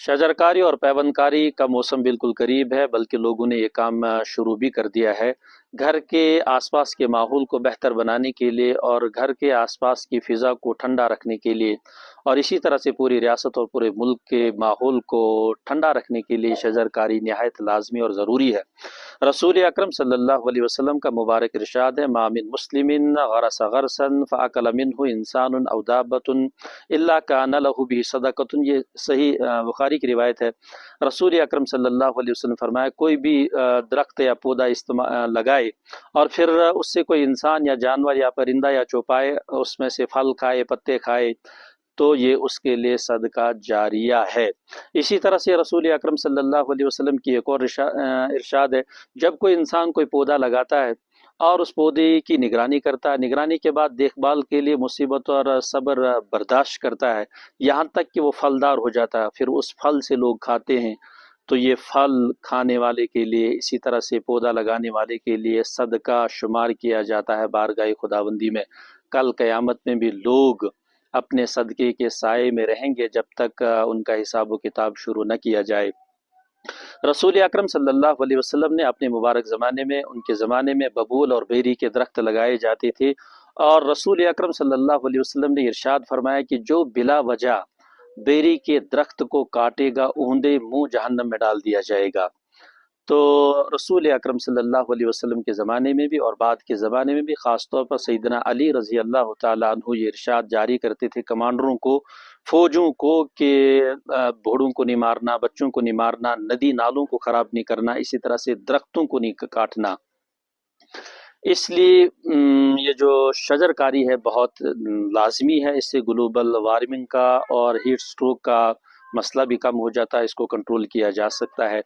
شجرکاری اور پیوندکاری کا موسم بالکل قریب ہے، بلکہ لوگوں نے یہ کام شروع بھی کر دیا ہے۔ گھر کے آس پاس کے ماحول کو بہتر بنانے کے لیے اور گھر کے آس پاس کی فضا کو ٹھنڈا رکھنے کے لیے اور اسی طرح سے پوری ریاست اور پورے ملک کے ماحول کو ٹھنڈا رکھنے کے لیے شجرکاری نہایت لازمی اور ضروری ہے۔ رسول اکرم صلی اللہ علیہ وسلم کا مبارک ارشاد ہے، ما من مسلم غرس غرسا فاکل منہ انسان او دابۃ الا کان لہ بہ صدقۃ۔ یہ صحیح بخاری کی روایت ہے۔ رسول اکرم صلی اللہ علیہ وسلم فرمایا، کوئی بھی درخت یا پودا لگائے اور پھر اس سے کوئی انسان یا جانور یا پرندہ یا چوپائے اس میں سے پھل کھائے، پتے کھائے، تو یہ اس کے لیے صدقہ جاریہ ہے۔ اسی طرح سے رسول اکرم صلی اللہ علیہ وسلم کی ایک اور ارشاد ہے، جب کوئی انسان کوئی پودا لگاتا ہے اور اس پودے کی نگرانی کرتا ہے، نگرانی کے بعد دیکھ بھال کے لیے مصیبت اور صبر برداشت کرتا ہے، یہاں تک کہ وہ پھلدار ہو جاتا ہے، پھر اس پھل سے لوگ کھاتے ہیں، تو یہ پھل کھانے والے کے لیے، اسی طرح سے پودا لگانے والے کے لیے صدقہ شمار کیا جاتا ہے بارگاہ خداوندی میں۔ کل قیامت میں بھی لوگ اپنے صدقے کے سائے میں رہیں گے جب تک ان کا حساب و کتاب شروع نہ کیا جائے۔ رسول اکرم صلی اللہ علیہ وسلم نے اپنے مبارک زمانے میں، ان کے زمانے میں ببول اور بیری کے درخت لگائے جاتے تھے، اور رسول اکرم صلی اللہ علیہ وسلم نے ارشاد فرمایا کہ جو بلا وجہ بیری کے درخت کو کاٹے گا، اوندے منہ جہنم میں ڈال دیا جائے گا۔ تو رسول اکرم صلی اللہ علیہ وسلم کے زمانے میں بھی اور بعد کے زمانے میں بھی خاص طور پر سیدنا علی رضی اللہ تعالیٰ عنہ یہ ارشاد جاری کرتے تھے کمانڈروں کو، فوجوں کو، کہ بھوڑوں کو نہیں مارنا، بچوں کو نہیں مارنا، ندی نالوں کو خراب نہیں کرنا، اسی طرح سے درختوں کو نہیں کاٹنا۔ اس لیے یہ جو شجر کاری ہے بہت لازمی ہے، اس سے گلوبل وارمنگ کا اور ہیٹ سٹروک کا مسئلہ بھی کم ہو جاتا ہے، اس کو کنٹرول کیا جا سکتا ہے۔